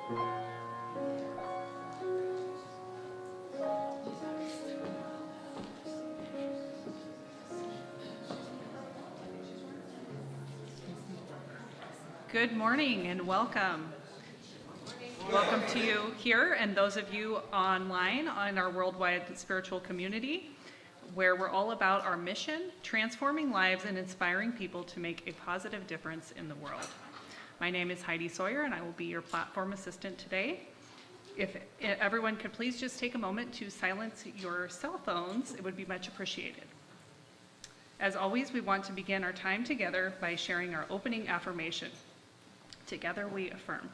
Good morning and welcome. Welcome to you here and those of you online on our worldwide spiritual community, where we're all about our mission, transforming lives and inspiring people to make a positive difference in the world. My name is Heidi Sawyer and I will be your platform assistant today. If everyone could please just take a moment to silence your cell phones, it would be much appreciated. As always, we want to begin our time together by sharing our opening affirmation. Together we affirm.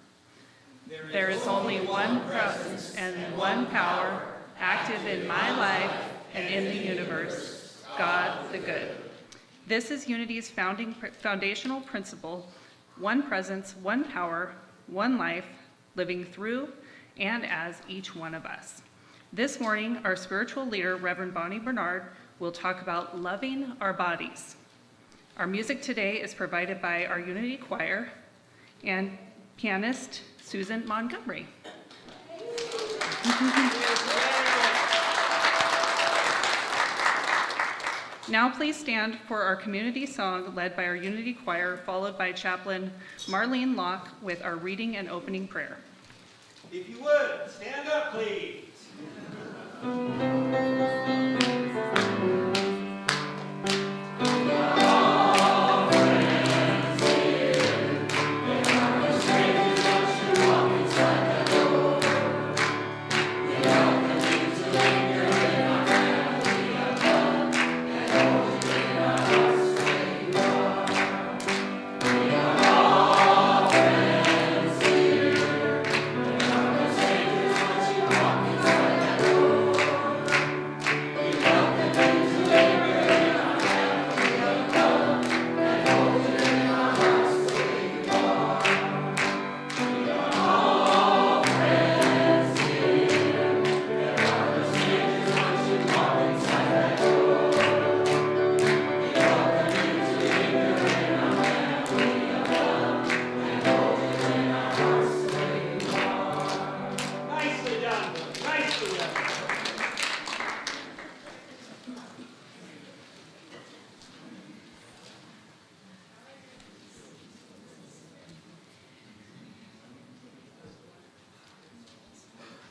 There is only one presence and one power active in my life and in the universe, God the Good. This is Unity's foundational principle: one presence, one power, one life, living through and as each one of us. This morning, our spiritual leader, Reverend Barnard, will talk about loving our bodies. Our music today is provided by our Unity Choir and pianist Susan Montgomery. Now please stand for our community song led by our Unity Choir, followed by Chaplain Marlene Locke with our reading and opening prayer. If you would, stand up, please.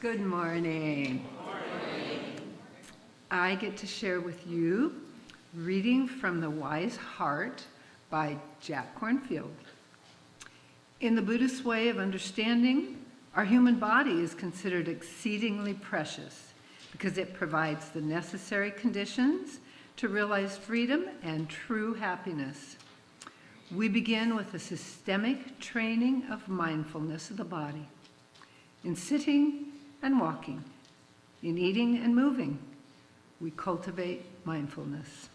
Good morning. I get to share with you reading from The Wise Heart by Jack Kornfield. In the Buddhist way of understanding, our human body is considered exceedingly precious because it provides the necessary conditions to realize freedom and true happiness. We begin with a systemic training of mindfulness of the body. In sitting and walking, in eating and moving, we cultivate mindfulness.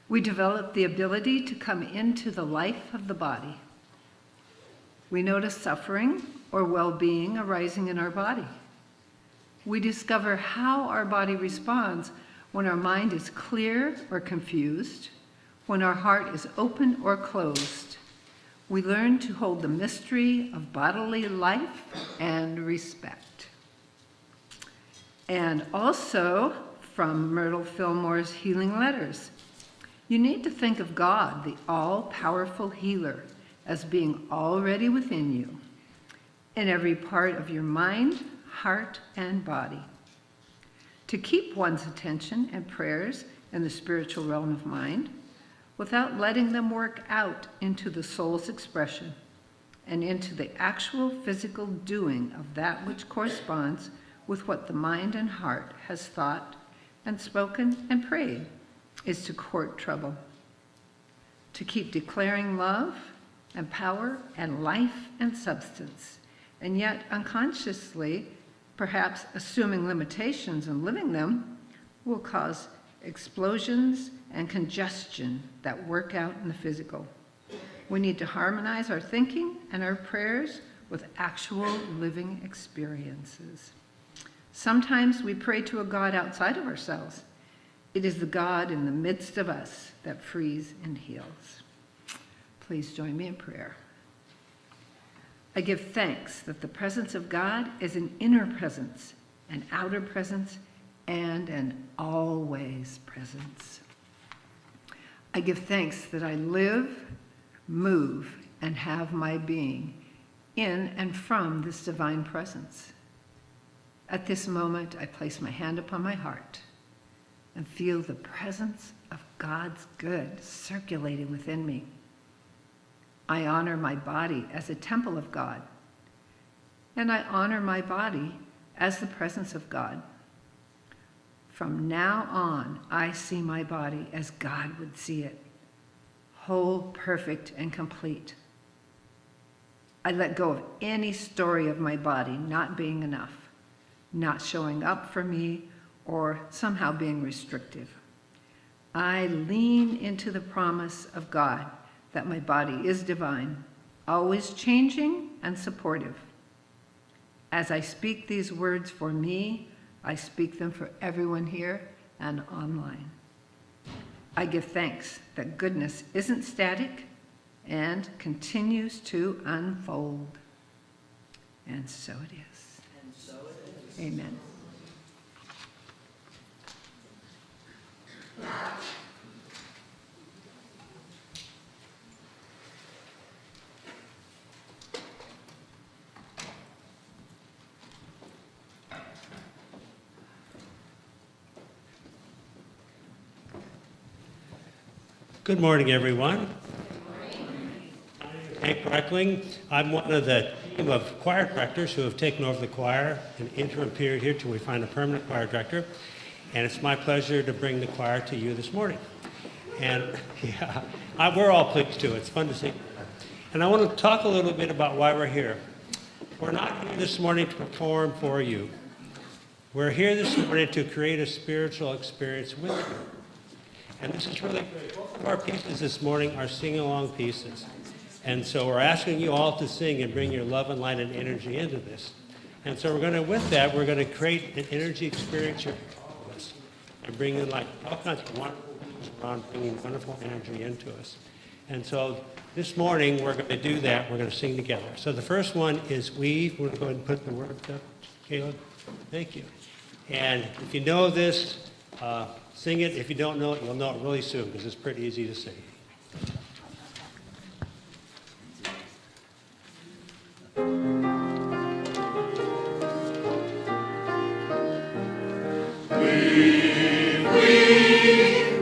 We develop the ability to come into the life of the body. We notice suffering or well-being arising in our body. We discover how our body responds when our mind is clear or confused, when our heart is open or closed. We learn to hold the mystery of bodily life and respect. And also from Myrtle Fillmore's Healing Letters, you need to think of God, the all-powerful healer, as being already within you, in every part of your mind, heart, and body. To keep one's attention and prayers in the spiritual realm of mind, without letting them work out into the soul's expression and into the actual physical doing of that which corresponds with what the mind and heart has thought and spoken and prayed, is to court trouble. To keep declaring love and power and life and substance, and yet unconsciously, perhaps assuming limitations and living them, will cause explosions and congestion that work out in the physical. We need to harmonize our thinking and our prayers with actual living experiences. Sometimes we pray to a God outside of ourselves. It is the God in the midst of us that frees and heals. Please join me in prayer. I give thanks that the presence of God is an inner presence, an outer presence, and an always presence. I give thanks that I live, move, and have my being in and from this divine presence. At this moment, I place my hand upon my heart and feel the presence of God's good circulating within me. I honor my body as a temple of God, and I honor my body as the presence of God. From now on, I see my body as God would see it, whole, perfect, and complete. I let go of any story of my body not being enough, not showing up for me, or somehow being restrictive. I lean into the promise of God that my body is divine, always changing and supportive. As I speak these words for me, I speak them for everyone here and online. I give thanks that goodness isn't static and continues to unfold. And so it is. And so it is. Amen. Good morning, everyone. I'm Hank Reckling. I'm one of the team of choir directors who have taken over the choir in the interim period here till we find a permanent choir director. And it's my pleasure to bring the choir to you this morning. And we're all pleased too. It's fun to see. And I want to talk a little bit about why we're here. We're not here this morning to perform for you. We're here this morning to create a spiritual experience with you. And this is really great. Both of our pieces this morning are sing-along pieces. And so we're asking you all to sing and bring your love and light and energy into this. And so with that, we're going to create an energy experience for all of us. And bring in all kinds of wonderful things around, bringing wonderful energy into us. And so this morning, we're going to do that. We're going to sing together. So the first one is We. We're going to go ahead and put the words up. Caleb, thank you. And if you know this, sing it. If you don't know it, you'll know it really soon because it's pretty easy to sing.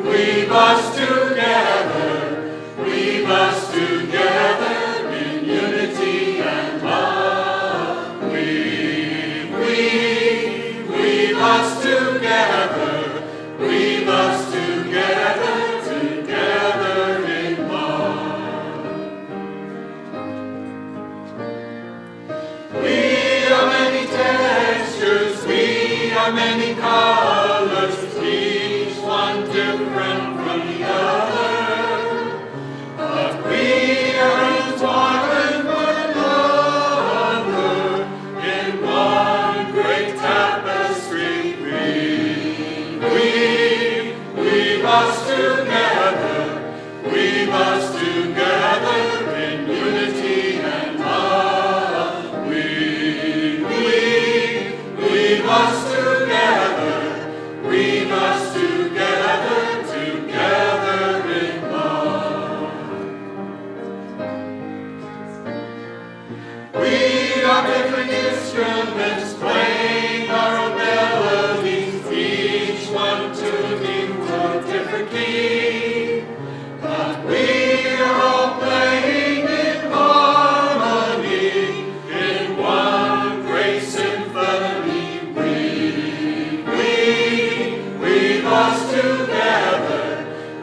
Weave us together, weave us together in unity and love. Weave us together, weave us together, together in love. We are many textures, we are many colors, each one different from the other. But we are entwined one another in one great tapestry. Weave us together in unity and love. Weave us together, weave us together, together in love. We are different instruments playing our own melodies, each one tuning to a different key. But we are all playing in harmony, in one great symphony.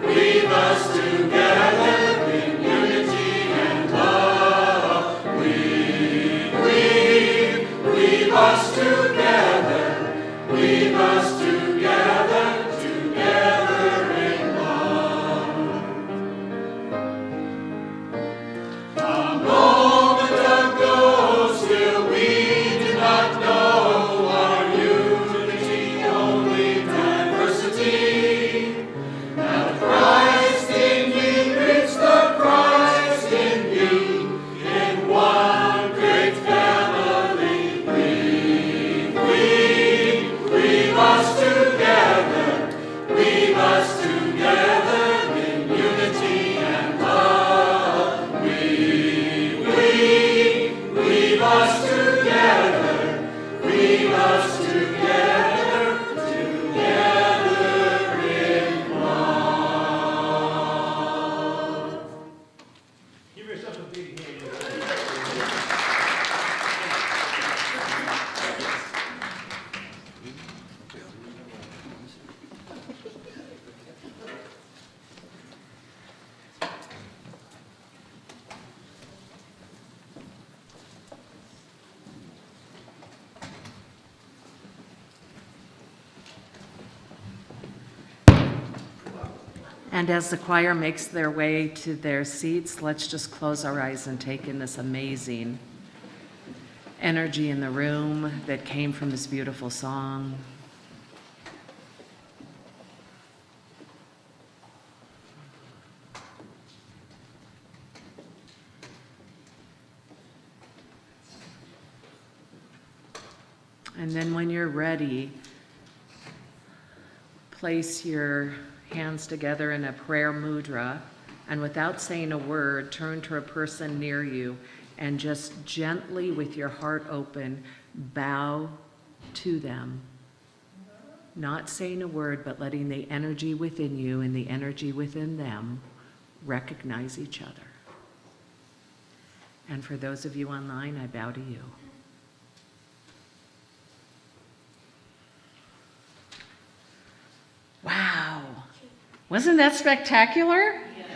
Weave us together in unity and love. Weave us weave us together, weave us together, together in love. Give yourself a big hand. And as the choir makes their way to their seats, let's just close our eyes and take in this amazing energy in the room that came from this beautiful song. And then when you're ready, place your hands together in a prayer mudra, and without saying a word, turn to a person near you and just gently, with your heart open, bow to them. Not saying a word, but letting the energy within you and the energy within them recognize each other. And for those of you online, I bow to you. Wow. Wasn't that spectacular? Yes.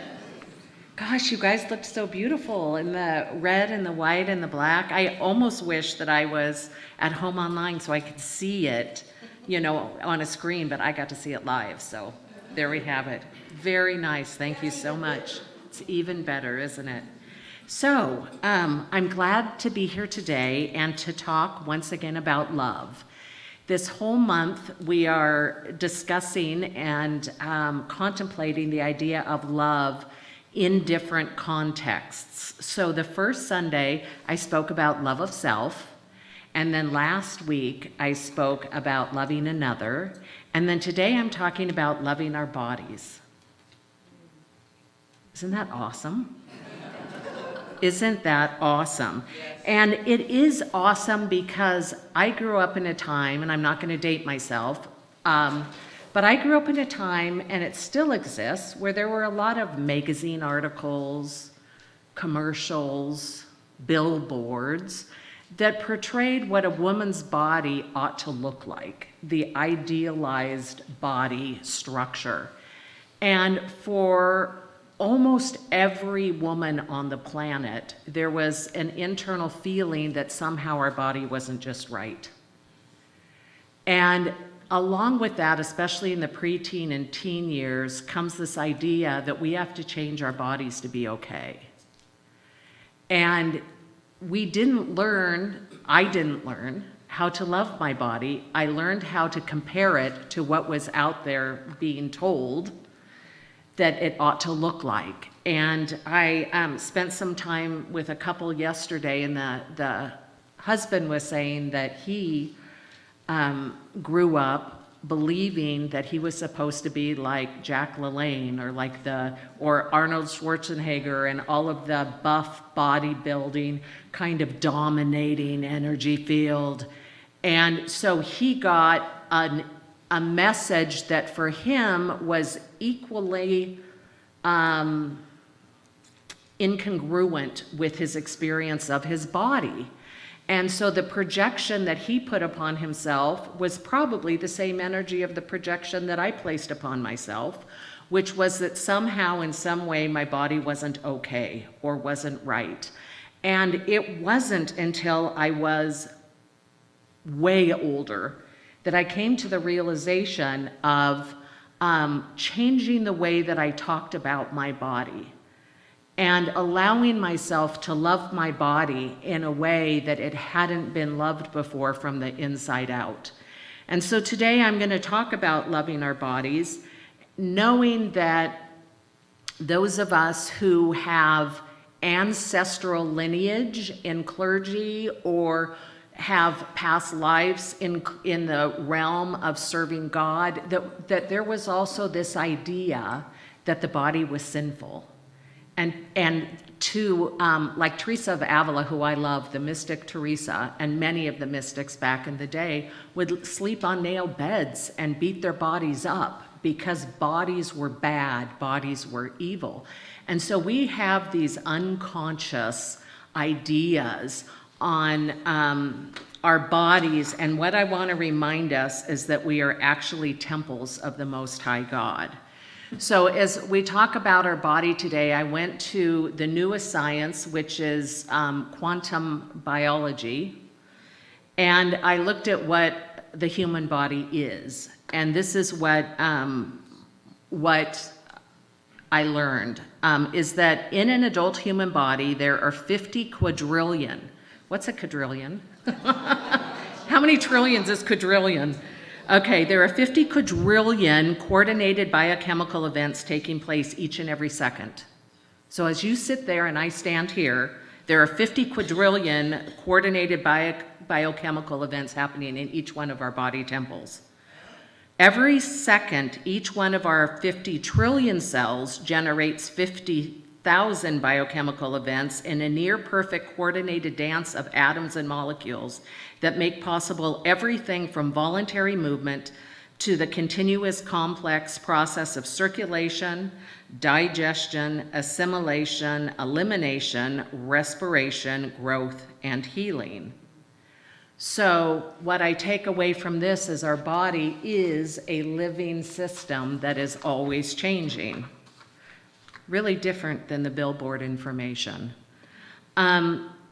Gosh, you guys looked so beautiful in the red and the white and the black. I almost wish that I was at home online so I could see it, on a screen, but I got to see it live. So there we have it. Very nice. Thank you so much. It's even better, isn't it? So I'm glad to be here today and to talk once again about love. This whole month, we are discussing and contemplating the idea of love in different contexts. So the first Sunday, I spoke about love of self. And then last week, I spoke about loving another. And then today, I'm talking about loving our bodies. Isn't that awesome? Isn't that awesome? Yes. And it is awesome because I grew up in a time, and I'm not going to date myself, but I grew up in a time, and it still exists, where there were a lot of magazine articles, commercials, billboards that portrayed what a woman's body ought to look like, the idealized body structure. And for almost every woman on the planet, there was an internal feeling that somehow our body wasn't just right. And along with that, especially in the preteen and teen years, comes this idea that we have to change our bodies to be okay. And I didn't learn how to love my body. I learned how to compare it to what was out there being told that it ought to look like. And I spent some time with a couple yesterday, and the husband was saying that he grew up believing that he was supposed to be like Jack LaLanne or Arnold Schwarzenegger and all of the buff bodybuilding kind of dominating energy field. And so he got a message that for him was equally incongruent with his experience of his body. And so the projection that he put upon himself was probably the same energy of the projection that I placed upon myself, which was that somehow in some way my body wasn't okay or wasn't right. And it wasn't until I was way older that I came to the realization of changing the way that I talked about my body and allowing myself to love my body in a way that it hadn't been loved before from the inside out. And so today I'm going to talk about loving our bodies, knowing that those of us who have ancestral lineage in clergy or have past lives in the realm of serving God, that there was also this idea that the body was sinful And to, like Teresa of Avila, who I love, the mystic Teresa, and many of the mystics back in the day would sleep on nail beds and beat their bodies up because bodies were bad, bodies were evil. And so we have these unconscious ideas on our bodies, and what I want to remind us is that we are actually temples of the Most High God. So as we talk about our body today, I went to the newest science, which is quantum biology, and I looked at what the human body is. And this is what I learned, is that in an adult human body, there are 50 quadrillion. What's a quadrillion? How many trillions is quadrillion? Okay, there are 50 quadrillion coordinated biochemical events taking place each and every second. So as you sit there and I stand here, there are 50 quadrillion coordinated biochemical events happening in each one of our body temples. Every second, each one of our 50 trillion cells generates 50,000 biochemical events in a near-perfect coordinated dance of atoms and molecules that make possible everything from voluntary movement to the continuous complex process of circulation, digestion, assimilation, elimination, respiration, growth, and healing. So what I take away from this is our body is a living system that is always changing. Really different than the billboard information.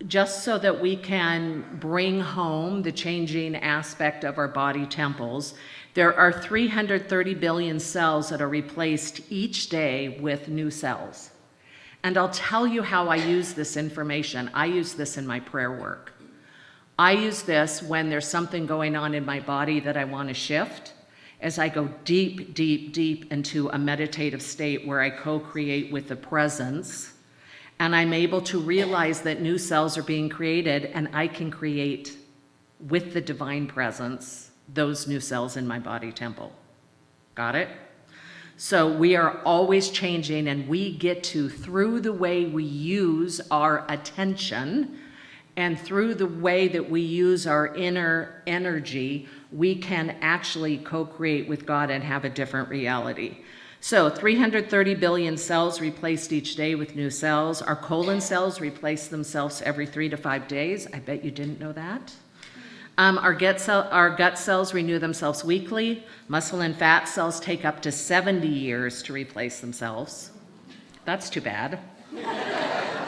Just so that we can bring home the changing aspect of our body temples, there are 330 billion cells that are replaced each day with new cells. And I'll tell you how I use this information. I use this in my prayer work. I use this when there's something going on in my body that I want to shift, as I go deep, deep, deep into a meditative state where I co-create with the presence, and I'm able to realize that new cells are being created, and I can create with the divine presence those new cells in my body temple. Got it? So we are always changing, and we get to, through the way we use our attention and through the way that we use our inner energy, we can actually co-create with God and have a different reality. So 330 billion cells replaced each day with new cells. Our colon cells replace themselves every 3 to 5 days. I bet you didn't know that. Our gut cells renew themselves weekly. Muscle and fat cells take up to 70 years to replace themselves. That's too bad.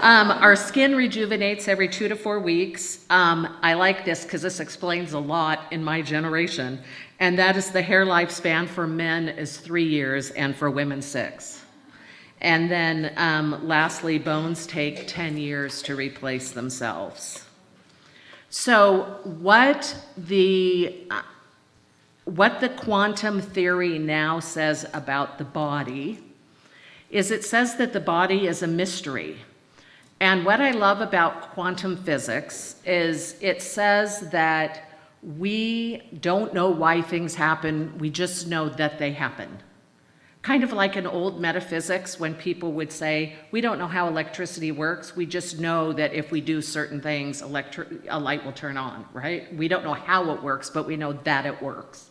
Our skin rejuvenates every 2 to 4 weeks. I like this because this explains a lot in my generation. And that is the hair lifespan for men is 3 years and for women 6. And then lastly, bones take 10 years to replace themselves. So what the quantum theory now says about the body is it says that the body is a mystery. And what I love about quantum physics is it says that we don't know why things happen, we just know that they happen. Kind of like in old metaphysics when people would say, we don't know how electricity works, we just know that if we do certain things, a light will turn on, right? We don't know how it works, but we know that it works.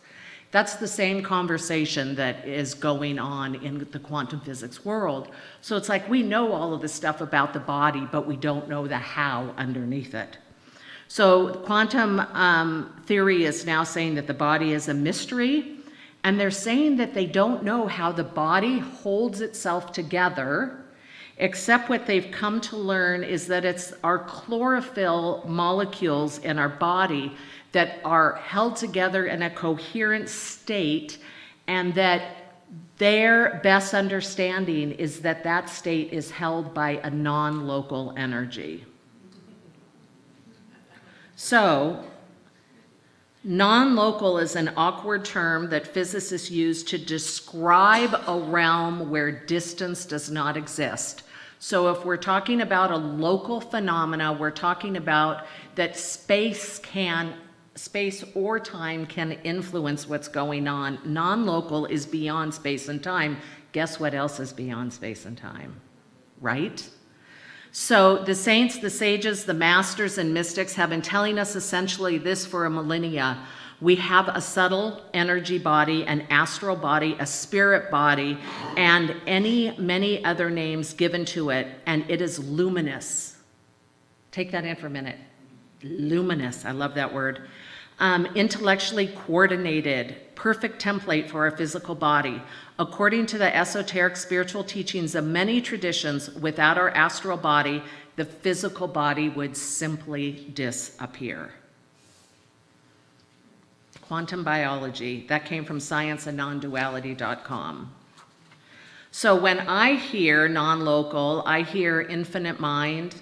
That's the same conversation that is going on in the quantum physics world. So it's like we know all of this stuff about the body, but we don't know the how underneath it. So quantum theory is now saying that the body is a mystery, and they're saying that they don't know how the body holds itself together, except what they've come to learn is that it's our chlorophyll molecules in our body that are held together in a coherent state, and that their best understanding is that that state is held by a non-local energy. So, non-local is an awkward term that physicists use to describe a realm where distance does not exist. So if we're talking about a local phenomena, we're talking about that space or time can influence what's going on. Non-local is beyond space and time. Guess what else is beyond space and time? right? So the saints, the sages, the masters, and mystics have been telling us essentially this for a millennia. We have a subtle energy body, an astral body, a spirit body, and many other names given to it, and it is luminous. Take that in for a minute. Luminous, I love that word. Intellectually coordinated, perfect template for our physical body. According to the esoteric spiritual teachings of many traditions, without our astral body, the physical body would simply disappear. Quantum biology, that came from scienceandnonduality.com. So when I hear non-local, I hear infinite mind,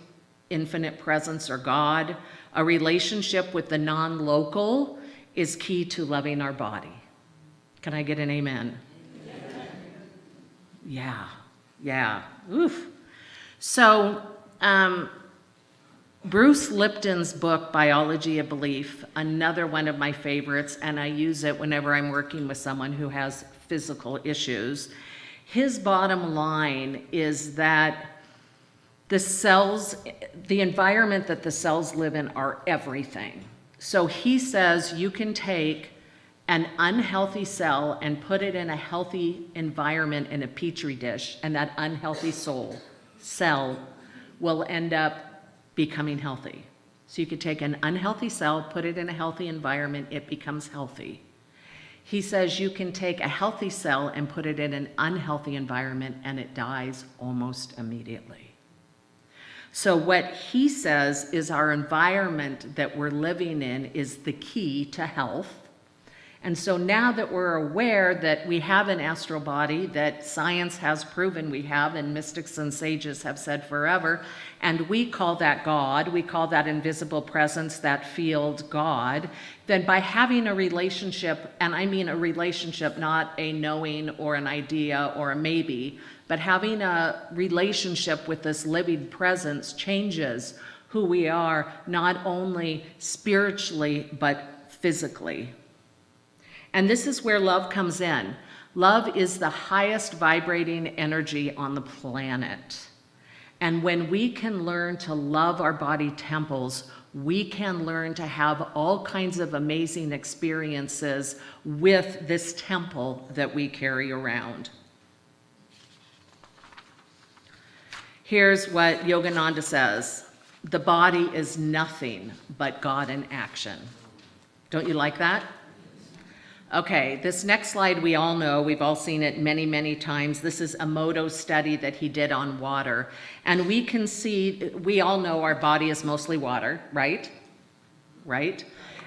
infinite presence or God. A relationship with the non-local is key to loving our body. Can I get an amen? Yeah. Oof. So, Bruce Lipton's book, Biology of Belief, another one of my favorites, and I use it whenever I'm working with someone who has physical issues. His bottom line is that the cells, the environment that the cells live in are everything. So he says you can take an unhealthy cell and put it in a healthy environment in a petri dish, and that unhealthy cell will end up becoming healthy. So you could take an unhealthy cell, put it in a healthy environment, it becomes healthy. He says you can take a healthy cell and put it in an unhealthy environment, and it dies almost immediately. So what he says is our environment that we're living in is the key to health. And so now that we're aware that we have an astral body, that science has proven we have, and mystics and sages have said forever, and we call that God, we call that invisible presence, that field God, then by having a relationship, and I mean a relationship, not a knowing or an idea or a maybe, but having a relationship with this living presence changes who we are, not only spiritually, but physically. And this is where love comes in. Love is the highest vibrating energy on the planet. And when we can learn to love our body temples, we can learn to have all kinds of amazing experiences with this temple that we carry around. Here's what Yogananda says: the body is nothing but God in action. Don't you like that? Okay, this next slide we all know, we've all seen it many, many times. This is a Emoto's study that he did on water. And we can see, we all know our body is mostly water, right? Right?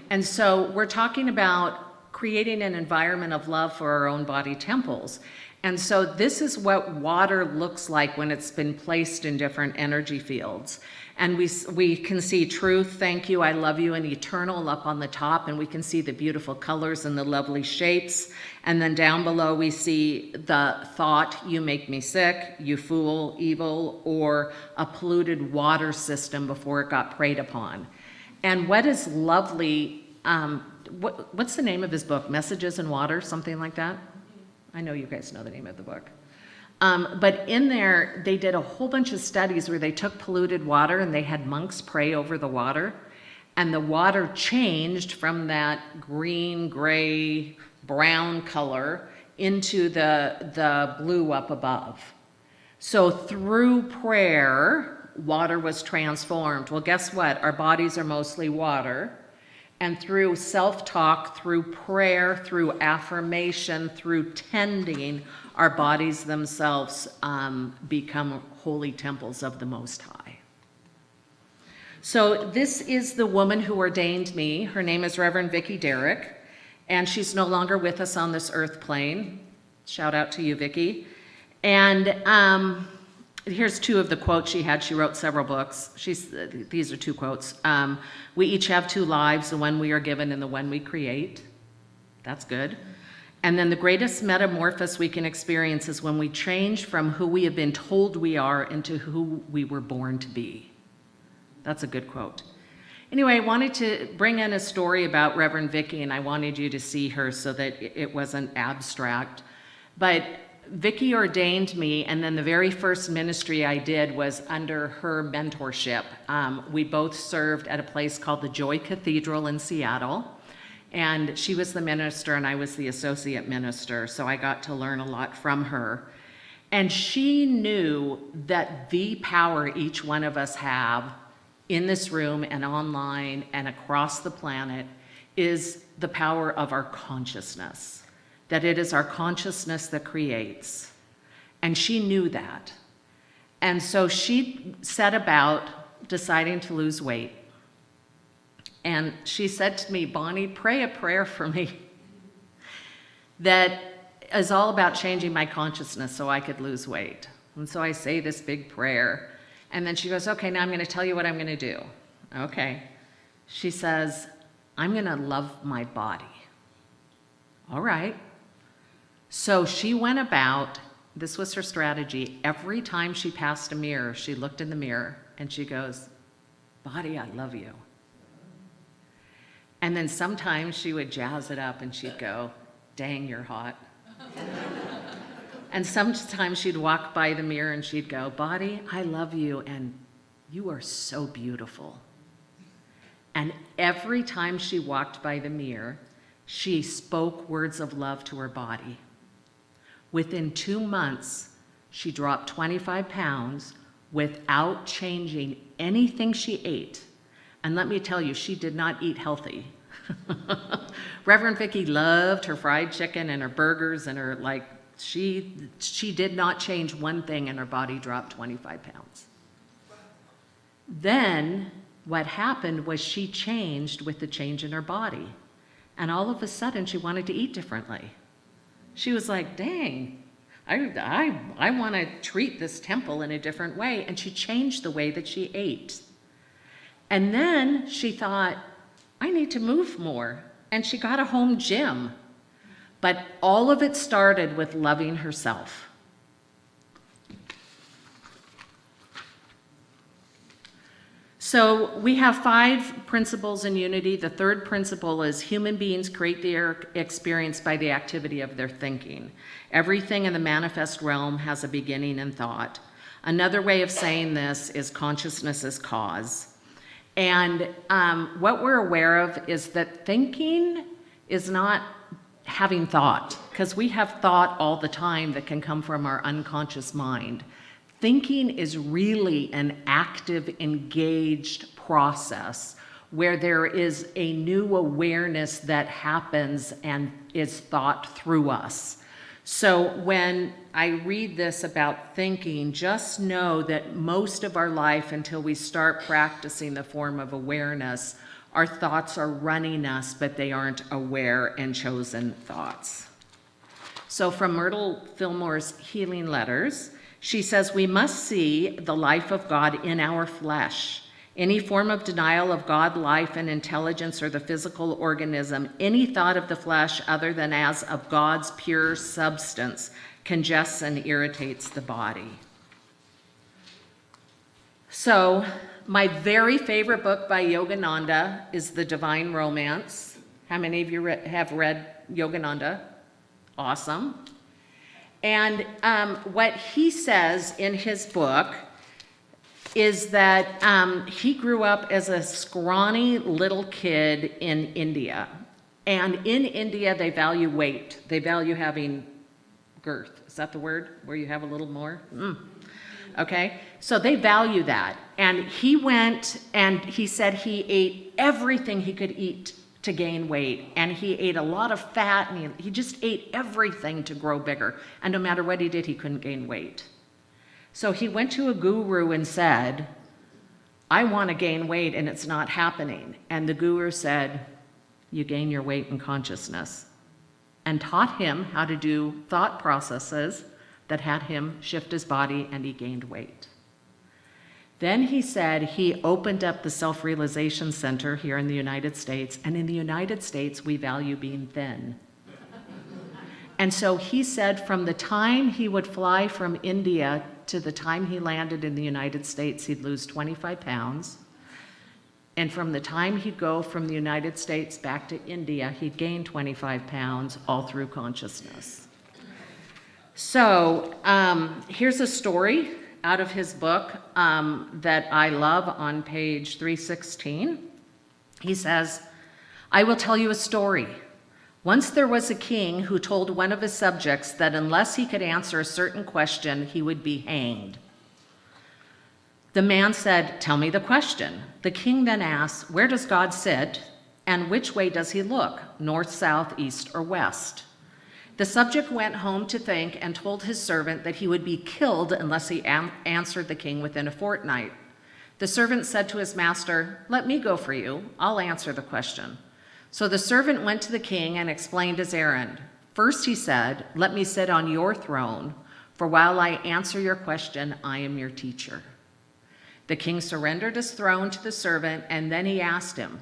And so we're talking about creating an environment of love for our own body temples. And so this is what water looks like when it's been placed in different energy fields. And we can see truth, thank you, I love you, and eternal up on the top, and we can see the beautiful colors and the lovely shapes. And then down below we see the thought, you make me sick, you fool, evil, or a polluted water system before it got preyed upon. And what is lovely, what's the name of his book? Messages in Water, something like that? I know you guys know the name of the book. But in there, they did a whole bunch of studies where they took polluted water and they had monks pray over the water. And the water changed from that green, gray, brown color into the blue up above. So through prayer, water was transformed. Well, guess what? Our bodies are mostly water. And through self-talk, through prayer, through affirmation, through tending, our bodies themselves become holy temples of the Most High. So this is the woman who ordained me. Her name is Reverend Vicki Derrick, and she's no longer with us on this earth plane. Shout out to you, Vicki. And here's two of the quotes she had. She wrote several books. These are two quotes. We each have two lives, the one we are given and the one we create. That's good. And then the greatest metamorphosis we can experience is when we change from who we have been told we are into who we were born to be. That's a good quote. Anyway, I wanted to bring in a story about Reverend Vicki, and I wanted you to see her so that it wasn't abstract. But Vicki ordained me, and then the very first ministry I did was under her mentorship. We both served at a place called the Joy Cathedral in Seattle, and she was the minister and I was the associate minister, so I got to learn a lot from her. And she knew that the power each one of us have in this room and online and across the planet is the power of our consciousness, that it is our consciousness that creates. And she knew that. And so she set about deciding to lose weight. And she said to me, Bonnie, pray a prayer for me that is all about changing my consciousness so I could lose weight. And so I say this big prayer. And then she goes, okay, now I'm going to tell you what I'm going to do. Okay. She says, I'm going to love my body. All right. So she went about, this was her strategy, every time she passed a mirror, she looked in the mirror and she goes, body, I love you. And then sometimes she would jazz it up and she'd go, dang, you're hot. And sometimes she'd walk by the mirror and she'd go, body, I love you and you are so beautiful. And every time she walked by the mirror, she spoke words of love to her body. Within 2 months, she dropped 25 pounds without changing anything she ate. And let me tell you, she did not eat healthy. Reverend Vicki loved her fried chicken and her burgers and her, she did not change one thing and her body dropped 25 pounds. Then what happened was she changed with the change in her body. And all of a sudden she wanted to eat differently. She was like, dang, I want to treat this temple in a different way. And she changed the way that she ate. And then she thought, I need to move more. And she got a home gym. But all of it started with loving herself. So we have 5 principles in unity. The third principle is human beings create their experience by the activity of their thinking. Everything in the manifest realm has a beginning in thought. Another way of saying this is consciousness is cause. And what we're aware of is that thinking is not having thought, because we have thought all the time that can come from our unconscious mind. Thinking is really an active, engaged process where there is a new awareness that happens and is thought through us. So when I read this about thinking, just know that most of our life, until we start practicing the form of awareness, our thoughts are running us, but they aren't aware and chosen thoughts. So from Myrtle Fillmore's Healing Letters, she says, we must see the life of God in our flesh. Any form of denial of God, life, and intelligence, or the physical organism, any thought of the flesh other than as of God's pure substance, congests and irritates the body. So, my very favorite book by Yogananda is The Divine Romance. How many of you have read Yogananda? Awesome. And what he says in his book is that he grew up as a scrawny little kid in India. And in India, they value weight. They value having girth. Is that the word? Where you have a little more? Okay? So they value that. And he went and he said he ate everything he could eat to gain weight. And he ate a lot of fat and he just ate everything to grow bigger. And no matter what he did, he couldn't gain weight. So he went to a guru and said, I want to gain weight and it's not happening. And the guru said, you gain your weight in consciousness. And taught him how to do thought processes that had him shift his body and he gained weight. Then he said he opened up the Self-Realization Center here in the United States. And in the United States, we value being thin. And so he said from the time he would fly from India to the time he landed in the United States, he'd lose 25 pounds. And from the time he'd go from the United States back to India, he'd gain 25 pounds all through consciousness. So here's a story out of his book that I love on page 316. He says, "I will tell you a story. Once there was a king who told one of his subjects that unless he could answer a certain question, he would be hanged. The man said, 'Tell me the question.' The king then asked, 'Where does God sit, and which way does he look, north, south, east, or west?' The subject went home to think and told his servant that he would be killed unless he answered the king within a fortnight. The servant said to his master, 'Let me go for you. I'll answer the question.' So the servant went to the king and explained his errand. 'First,' he said, 'let me sit on your throne, for while I answer your question, I am your teacher.' The king surrendered his throne to the servant, and then he asked him,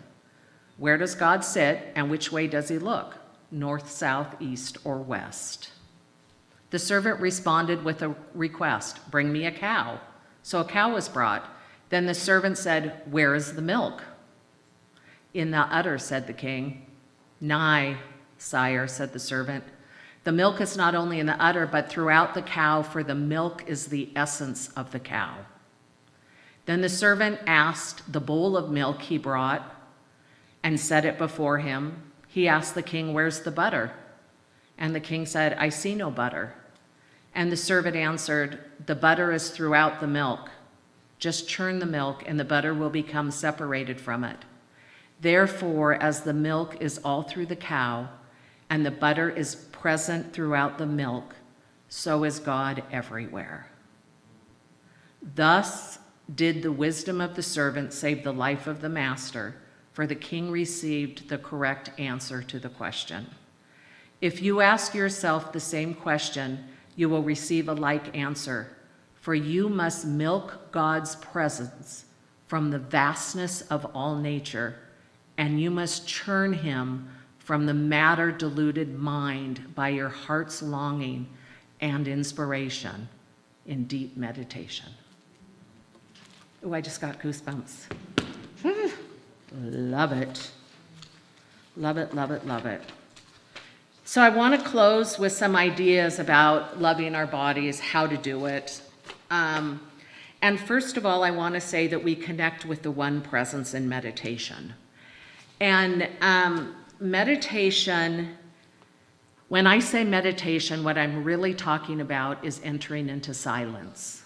'Where does God sit, and which way does he look, north, south, east, or west?' The servant responded with a request, 'Bring me a cow.' So a cow was brought. Then the servant said, 'Where is the milk?' 'In the udder,' said the king. 'Nay, sire,' said the servant. 'The milk is not only in the udder, but throughout the cow, for the milk is the essence of the cow.' Then the servant asked the bowl of milk he brought and set it before him. He asked the king, 'Where's the butter?' And the king said, 'I see no butter.' And the servant answered, 'The butter is throughout the milk. Just churn the milk, and the butter will become separated from it. Therefore, as the milk is all through the cow, and the butter is present throughout the milk, so is God everywhere.' Thus did the wisdom of the servant save the life of the master, for the king received the correct answer to the question. If you ask yourself the same question, you will receive a like answer, for you must milk God's presence from the vastness of all nature, and you must churn him from the matter-deluded mind by your heart's longing and inspiration in deep meditation." Oh, I just got goosebumps. Love it. Love it, love it, love it. So I want to close with some ideas about loving our bodies, how to do it. And first of all, I want to say that we connect with the one presence in meditation. And meditation, when I say meditation, what I'm really talking about is entering into silence,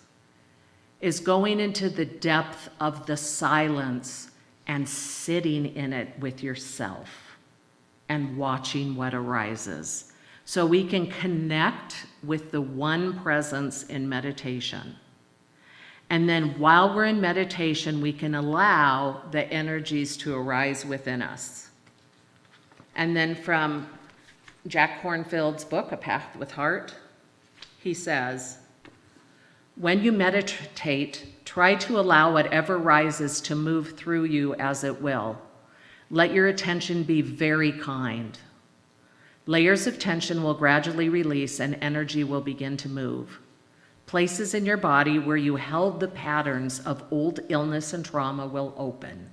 is going into the depth of the silence and sitting in it with yourself and watching what arises. So we can connect with the one presence in meditation. And then while we're in meditation, we can allow the energies to arise within us. And then from Jack Kornfield's book, A Path with Heart, he says, "When you meditate, try to allow whatever rises to move through you as it will. Let your attention be very kind. Layers of tension will gradually release and energy will begin to move. Places in your body where you held the patterns of old illness and trauma will open.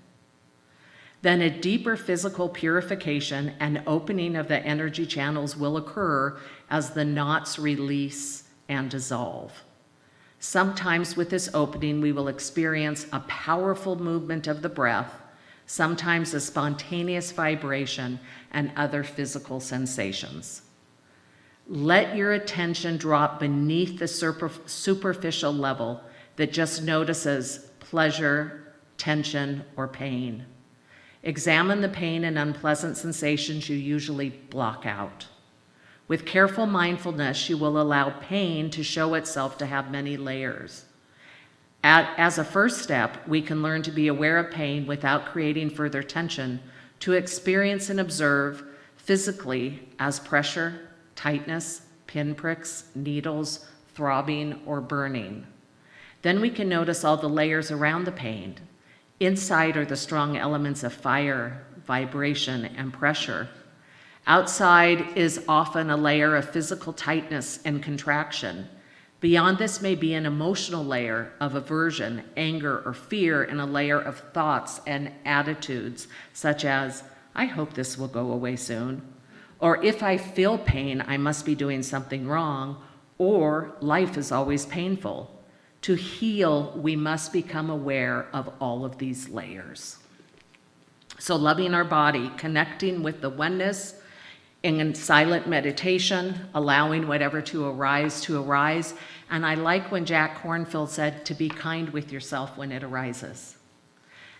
Then a deeper physical purification and opening of the energy channels will occur as the knots release and dissolve. Sometimes with this opening, we will experience a powerful movement of the breath, sometimes a spontaneous vibration, and other physical sensations. Let your attention drop beneath the superficial level that just notices pleasure, tension, or pain. Examine the pain and unpleasant sensations you usually block out. With careful mindfulness, you will allow pain to show itself to have many layers. As a first step, we can learn to be aware of pain without creating further tension, to experience and observe physically as pressure, tightness, pinpricks, needles, throbbing, or burning. Then we can notice all the layers around the pain. Inside are the strong elements of fire, vibration, and pressure. Outside is often a layer of physical tightness and contraction. Beyond this may be an emotional layer of aversion, anger, or fear, and a layer of thoughts and attitudes, such as, "I hope this will go away soon," or "If I feel pain, I must be doing something wrong," or life is always painful. To heal, we must become aware of all of these layers. So loving our body, connecting with the oneness in silent meditation, allowing whatever to arise. And I like when Jack Kornfield said to be kind with yourself when it arises.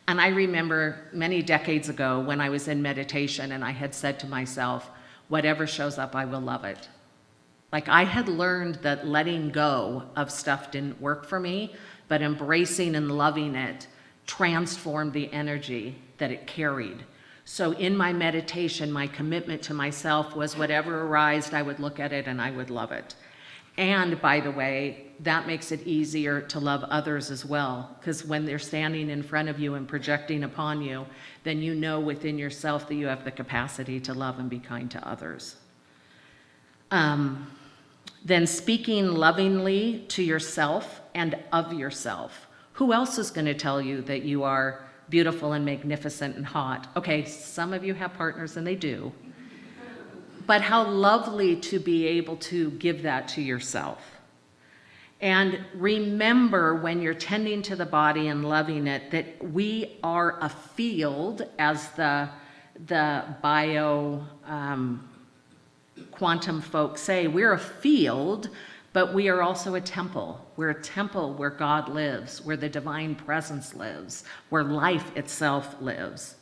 And I remember many decades ago when I was in meditation and I had said to myself, whatever shows up, I will love it. Like I had learned that letting go of stuff didn't work for me, but embracing and loving it transformed the energy that it carried. So in my meditation, my commitment to myself was whatever arose, I would look at it and I would love it. And by the way, that makes it easier to love others as well, because when they're standing in front of you and projecting upon you, then you know within yourself that you have the capacity to love and be kind to others. Then speaking lovingly to yourself and of yourself. Who else is going to tell you that you are beautiful and magnificent and hot? Okay, some of you have partners and they do. But how lovely to be able to give that to yourself. And remember when you're tending to the body and loving it, that we are a field, as the bio quantum folks say, we're a field, but we are also a temple. We're a temple where God lives, where the divine presence lives, where life itself lives.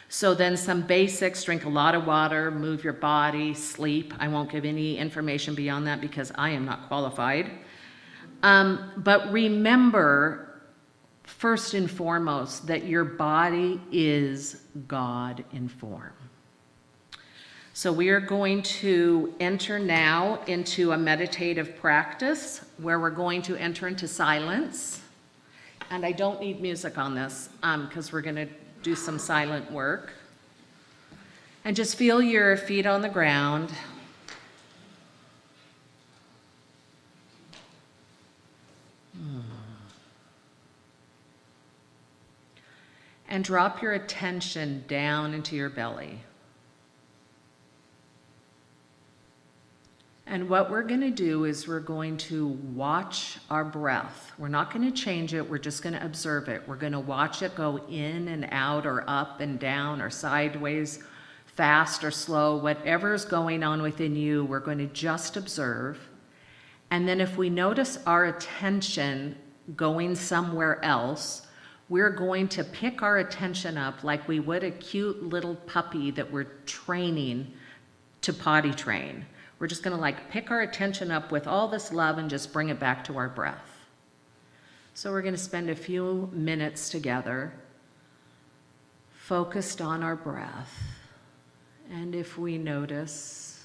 So then some basics: drink a lot of water, move your body, sleep. I won't give any information beyond that because I am not qualified. But remember, first and foremost, that your body is God in form. So we are going to enter now into a meditative practice where we're going to enter into silence. And I don't need music on this because we're going to do some silent work. And just feel your feet on the ground. And drop your attention down into your belly. And what we're going to do is we're going to watch our breath. We're not going to change it. We're just going to observe it. We're going to watch it go in and out or up and down or sideways, fast or slow, whatever's going on within you, we're going to just observe. And then if we notice our attention going somewhere else, we're going to pick our attention up like we would a cute little puppy that we're training to potty train. We're just going to pick our attention up with all this love and just bring it back to our breath. So we're going to spend a few minutes together focused on our breath. And if we notice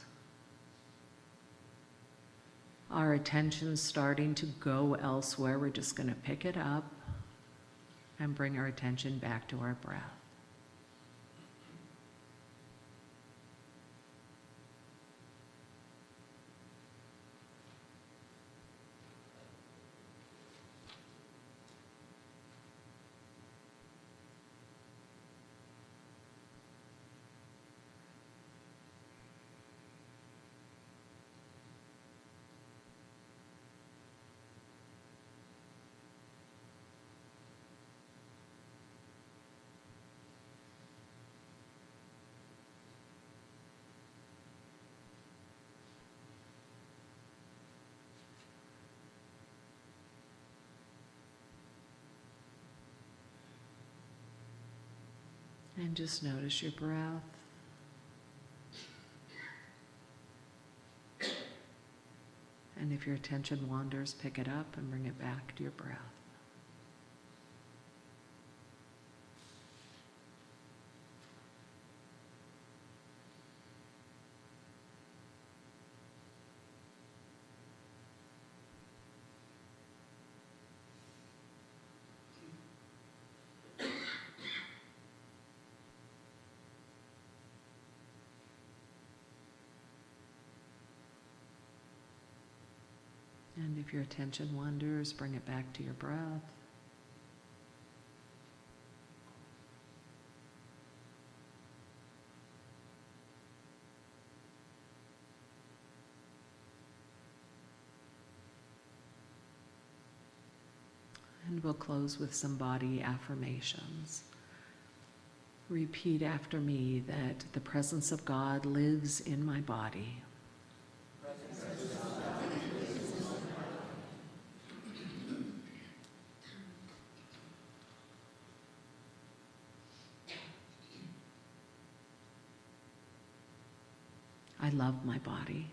our attention starting to go elsewhere, we're just going to pick it up and bring our attention back to our breath. And just notice your breath. And if your attention wanders, pick it up and bring it back to your breath. And if your attention wanders, bring it back to your breath. And we'll close with some body affirmations. Repeat after me that the presence of God lives in my body. I love my body.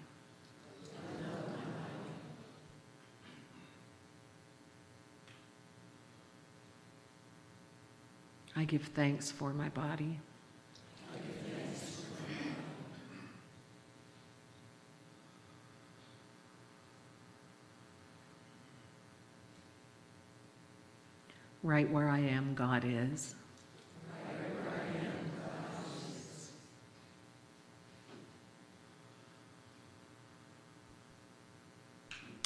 I give thanks for my body. Right where I am, God is.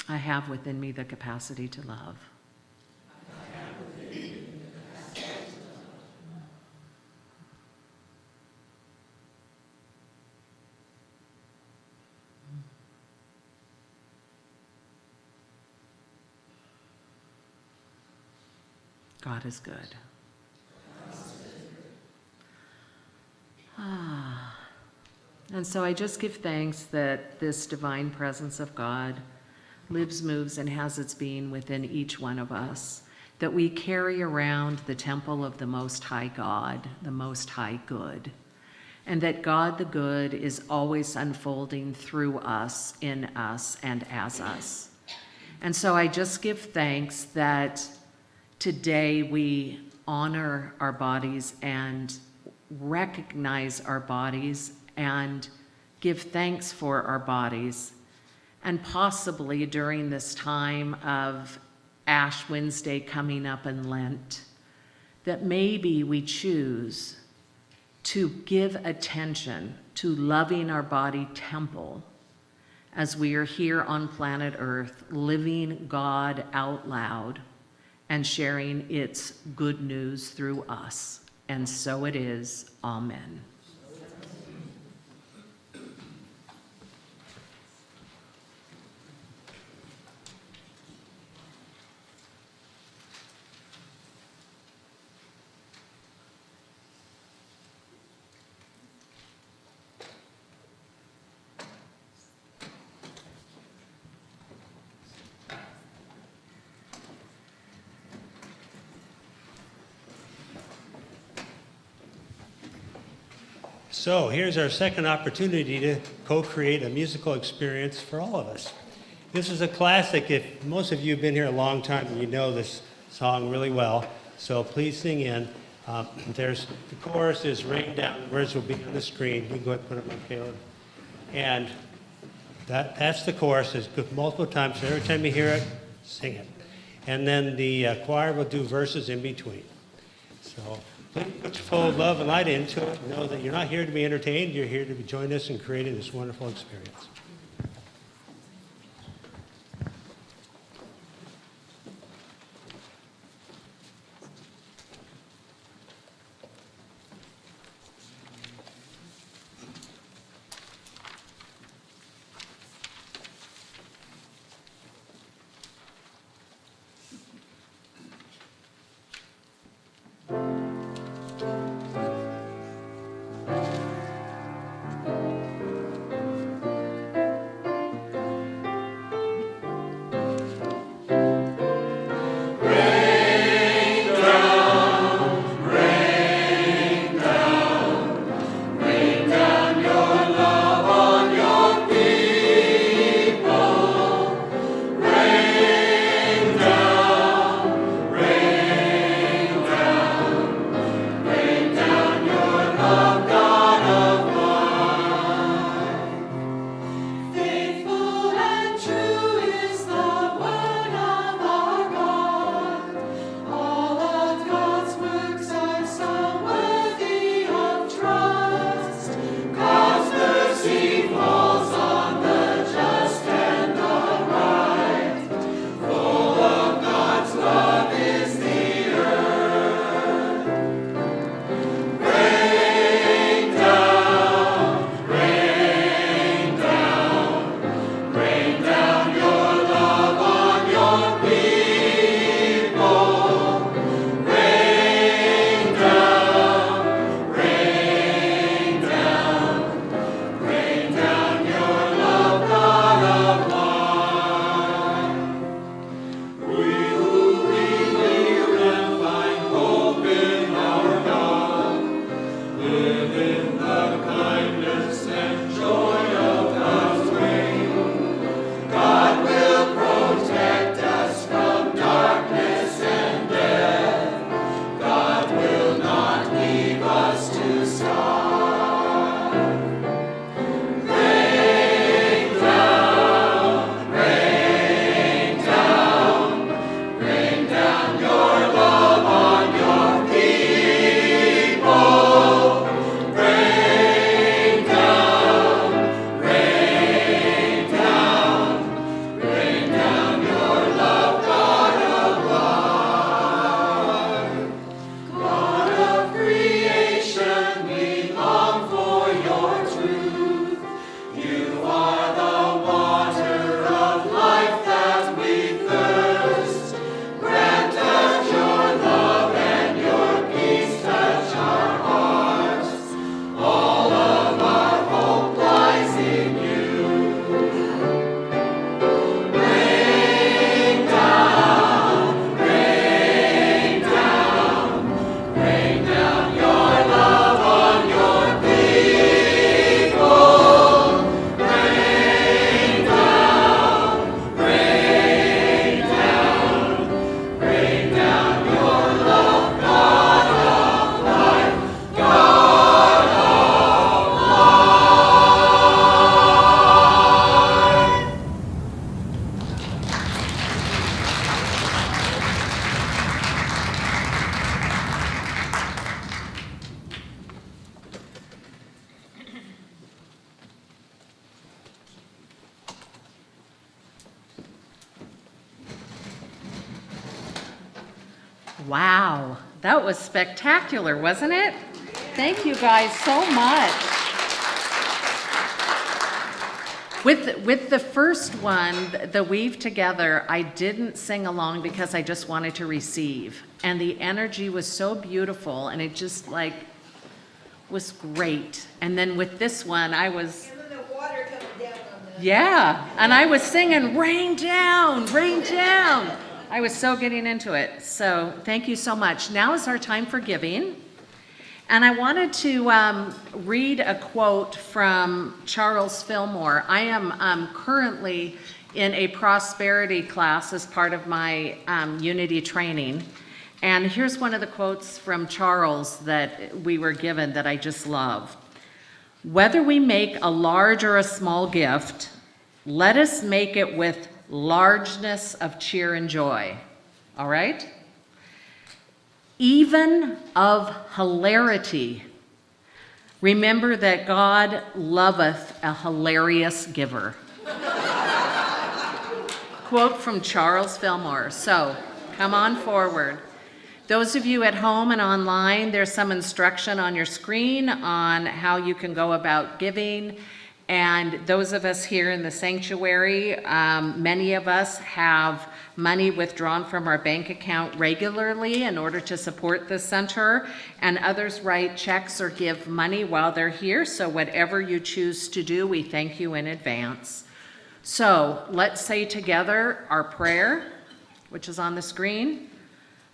I have within me the capacity to love. God is good. And so I just give thanks that this divine presence of God lives, moves, and has its being within each one of us, that we carry around the temple of the Most High God, the Most High Good, and that God the Good is always unfolding through us, in us, and as us. And so I just give thanks that today we honor our bodies and recognize our bodies and give thanks for our bodies. And possibly during this time of Ash Wednesday coming up in Lent, that maybe we choose to give attention to loving our body temple as we are here on planet Earth, living God out loud and sharing its good news through us. And so it is. Amen. So here's our second opportunity to co-create a musical experience for all of us. This is a classic. If most of you have been here a long time, you know this song really well. So please sing in. There's the chorus is Rain Down. The words will be on the screen. You can go ahead and put them on, Caleb. And that's the chorus. It's multiple times. So every time you hear it, sing it. And then the choir will do verses in between. So please put your full love and light into it. Know that you're not here to be entertained. You're here to join us in creating this wonderful experience. Wow, that was spectacular, wasn't it? Thank you guys so much. With the first one, the Weave Together, I didn't sing along because I just wanted to receive. And the energy was so beautiful, and it just like was great. And then with this one, I was... And then the water comes down on the... Yeah, and I was singing, rain down, rain down. I was so getting into it. So thank you so much. Now is our time for giving. And I wanted to read a quote from Charles Fillmore. I am currently in a prosperity class as part of my unity training. And here's one of the quotes from Charles that we were given that I just love. Whether we make a large or a small gift, let us make it with largeness of cheer and joy. All right? Even of hilarity. Remember that God loveth a hilarious giver. Quote from Charles Fillmore. So, come on forward. Those of you at home and online, there's some instruction on your screen on how you can go about giving. And those of us here in the sanctuary, many of us have money withdrawn from our bank account regularly in order to support the center, and others write checks or give money while they're here. So whatever you choose to do, we thank you in advance. So let's say together our prayer, which is on the screen.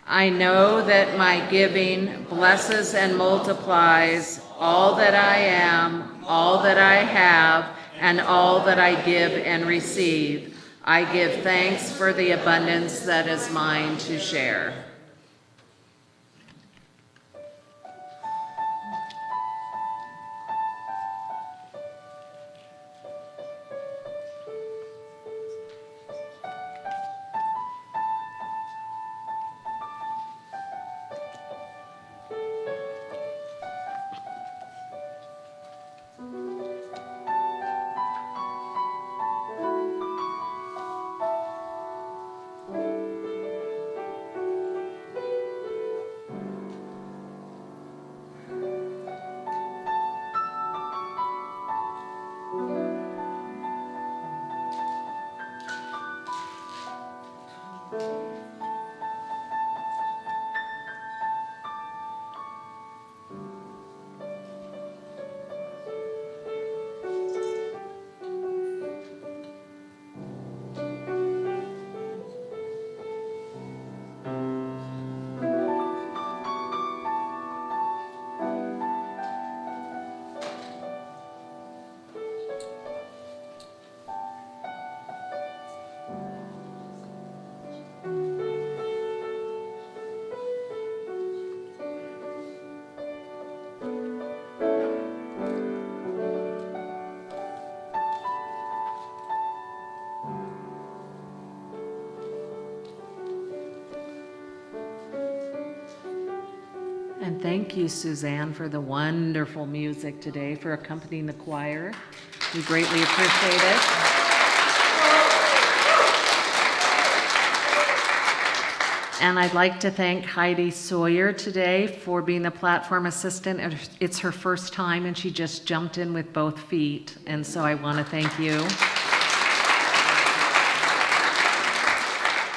I know that my giving blesses and multiplies all that I am, all that I have, and all that I give and receive. I give thanks for the abundance that is mine to share. And thank you, Suzanne, for the wonderful music today, for accompanying the choir. We greatly appreciate it. And I'd like to thank Heidi Sawyer today for being the platform assistant. It's her first time, and she just jumped in with both feet. And so I want to thank you.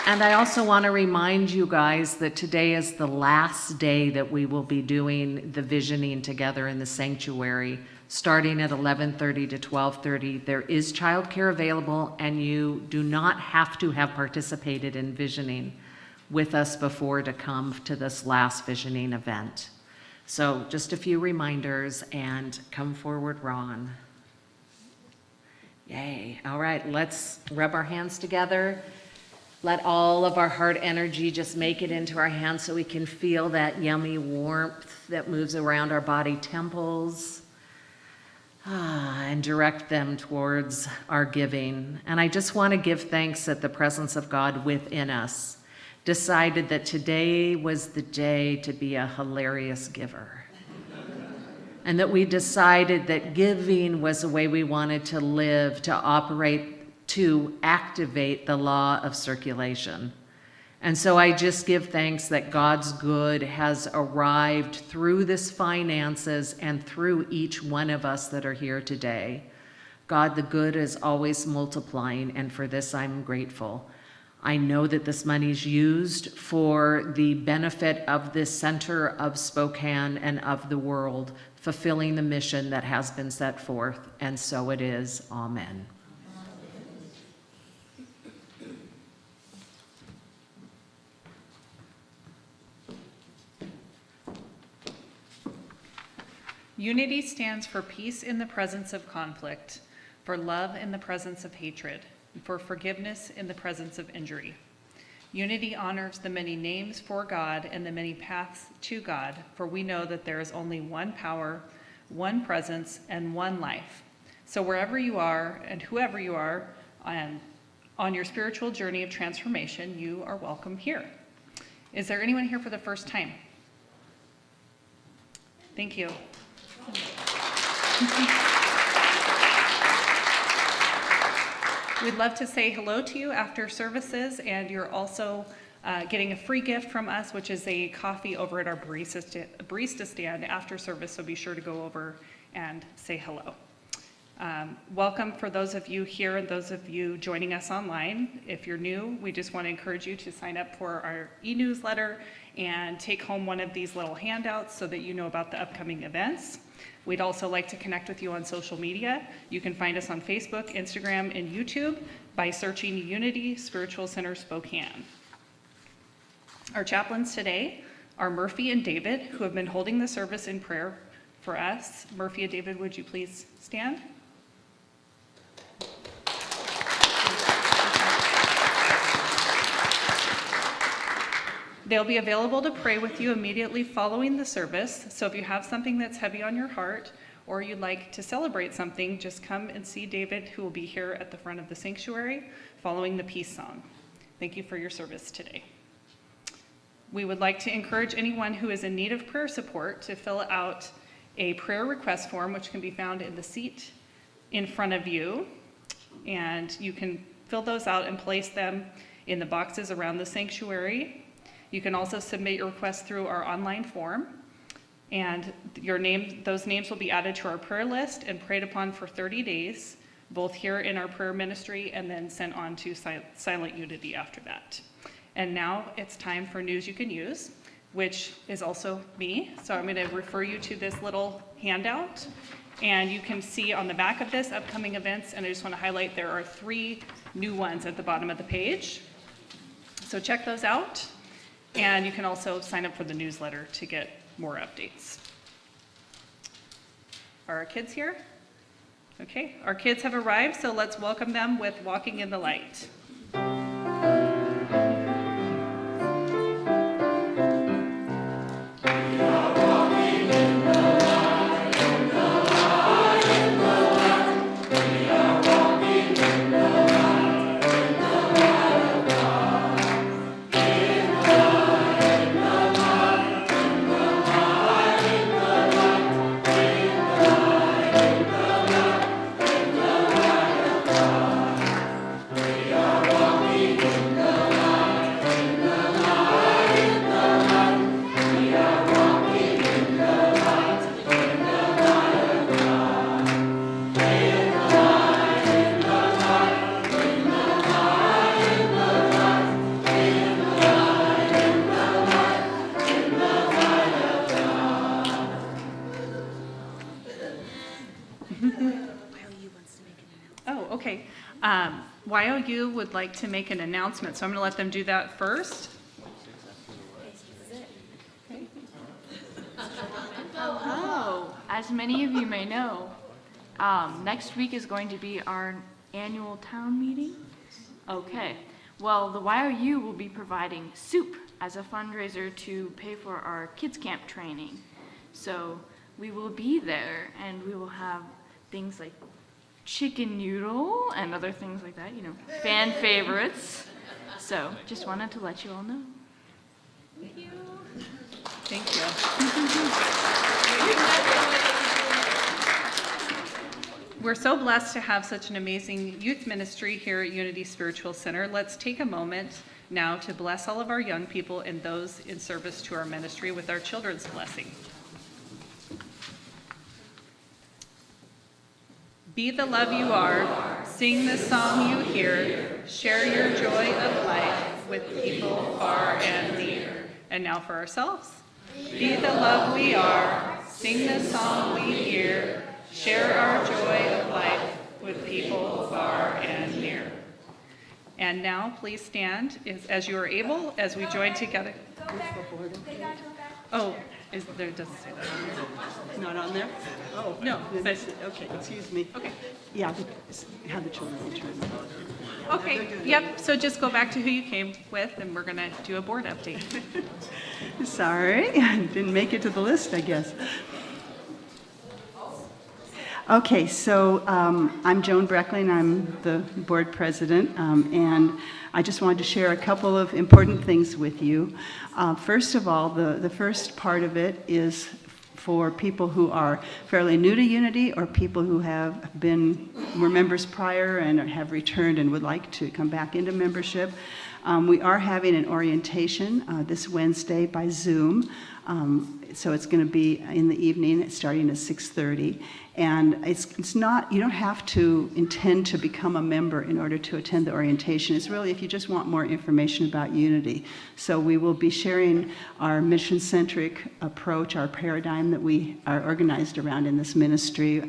And I also want to remind you guys that today is the last day that we will be doing the visioning together in the sanctuary, starting at 11:30 to 12:30. There is childcare available, and you do not have to have participated in visioning with us before to come to this last visioning event. So just a few reminders, and come forward, Ron. Yay. All right, let's rub our hands together. Let all of our heart energy just make it into our hands so we can feel that yummy warmth that moves around our body temples, and direct them towards our giving. And I just want to give thanks that the presence of God within us decided that today was the day to be a hilarious giver. And that we decided that giving was the way we wanted to live, to operate, to activate the law of circulation. And so I just give thanks that God's good has arrived through this finances and through each one of us that are here today. God, the good is always multiplying, and for this I'm grateful. I know that this money is used for the benefit of this center of Spokane and of the world, fulfilling the mission that has been set forth, and so it is. Amen. Unity stands for peace in the presence of conflict, for love in the presence of hatred, and for forgiveness in the presence of injury. Unity honors the many names for God and the many paths to God, for we know that there is only one power, one presence, and one life. So wherever you are and whoever you are on your spiritual journey of transformation, you are welcome here. Is there anyone here for the first time? Thank you. We'd love to say hello to you after services, and you're also getting a free gift from us, which is a coffee over at our barista stand after service, so be sure to go over and say hello. Welcome for those of you here and those of you joining us online. If you're new, we just want to encourage you to sign up for our e-newsletter and take home one of these little handouts so that you know about the upcoming events. We'd also like to connect with you on social media. You can find us on Facebook, Instagram, and YouTube by searching Unity Spiritual Center Spokane. Our chaplains today are Murphy and David, who have been holding the service in prayer for us. Murphy and David, would you please stand? They'll be available to pray with you immediately following the service. So if you have something that's heavy on your heart or you'd like to celebrate something, just come and see David, who will be here at the front of the sanctuary following the peace song. Thank you for your service today. We would like to encourage anyone who is in need of prayer support to fill out a prayer request form, which can be found in the seat in front of you. And you can fill those out and place them in the boxes around the sanctuary. You can also submit your request through our online form, and those names will be added to our prayer list and prayed upon for 30 days, both here in our prayer ministry and then sent on to Silent Unity after that. And now it's time for News You Can Use, which is also me. So I'm going to refer you to this little handout, and you can see on the back of this upcoming events, and I just want to highlight there are 3 new ones at the bottom of the page. So check those out. And you can also sign up for the newsletter to get more updates. Are our kids here? Okay, our kids have arrived, so let's welcome them with Walking in the Light. YOU would like to make an announcement, so I'm going to let them do that first. Hello. As many of you may know, next week is going to be our annual town meeting. Okay. Well, the YOU will be providing soup as a fundraiser to pay for our kids camp training. So we will be there, and we will have things like chicken noodle and other things like that, fan favorites. So just wanted to let you all know. Thank you. Thank you. We're so blessed to have such an amazing youth ministry here at Unity Spiritual Center. Let's take a moment now to bless all of our young people and those in service to our ministry with our children's blessing. Be the love you are, sing the song you hear, share your joy of life with people far and near. And now for ourselves. Be the love we are, sing the song we hear, share our joy of life with people far and near. And now please stand as you are able as we join together. Oh, it doesn't say that. It's not on there? Oh. No, but, Okay, excuse me. okay. Yeah, have the children return. Okay, yep, so just go back to who you came with and we're gonna do a board update. Sorry, didn't make it to the list, I guess. Okay, so I'm Joan Breckling, I'm the board president, and I just wanted to share a couple of important things with you. First of all, the first part of it is for people who are fairly new to Unity or people who were members prior and have returned and would like to come back into membership. We are having an orientation this Wednesday by Zoom. So it's going to be in the evening, starting at 6:30. And it's not, you don't have to intend to become a member in order to attend the orientation. It's really if you just want more information about Unity. So we will be sharing our mission-centric approach, our paradigm that we are organized around in this ministry.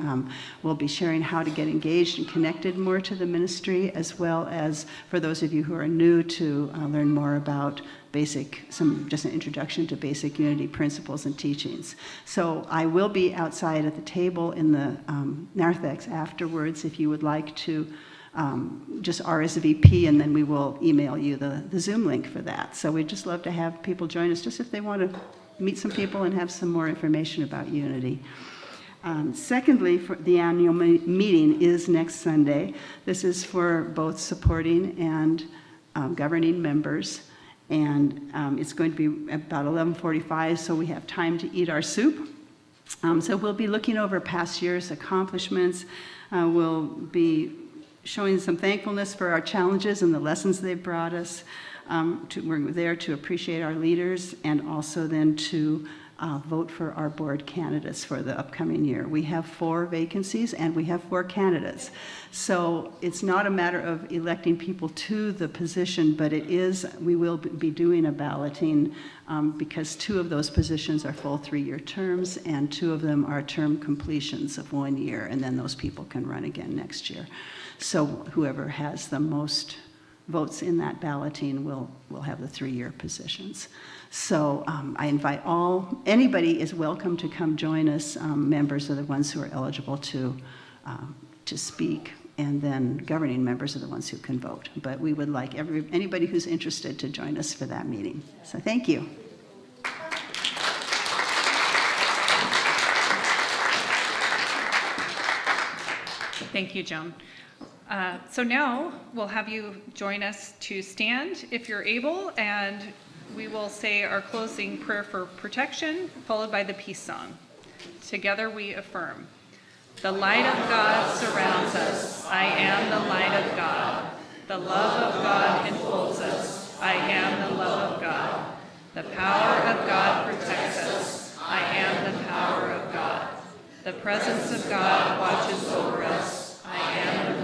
We'll be sharing how to get engaged and connected more to the ministry, as well as for those of you who are new to learn more about just an introduction to basic Unity principles and teachings. So I will be outside at the table in the narthex afterwards if you would like to just RSVP, and then we will email you the Zoom link for that. So we'd just love to have people join us just if they want to meet some people and have some more information about Unity. Secondly, for the annual meeting is next Sunday. This is for both supporting and governing members. And it's going to be about 11:45, so we have time to eat our soup. So we'll be looking over past year's accomplishments. We'll be showing some thankfulness for our challenges and the lessons they've brought us. We're there to appreciate our leaders and also then to vote for our board candidates for the upcoming year. We have 4 vacancies and we have 4 candidates. So it's not a matter of electing people to the position, but we will be doing a balloting because 2 of those positions are full 3-year terms and 2 of them are term completions of 1 year, and then those people can run again next year. So whoever has the most votes in that balloting will have the 3-year positions. So I invite anybody is welcome to come join us. Members are the ones who are eligible to speak, and then governing members are the ones who can vote. But we would like anybody who's interested to join us for that meeting. So thank you. Thank you, Joan. So now we'll have you join us to stand if you're able, and we will say our closing prayer for protection, followed by the peace song. Together we affirm. The light of God surrounds us. I am the light of God. The love of God enfolds us. I am the love of God. The power of God protects us. I am the power of God. The presence of God watches over us. I am the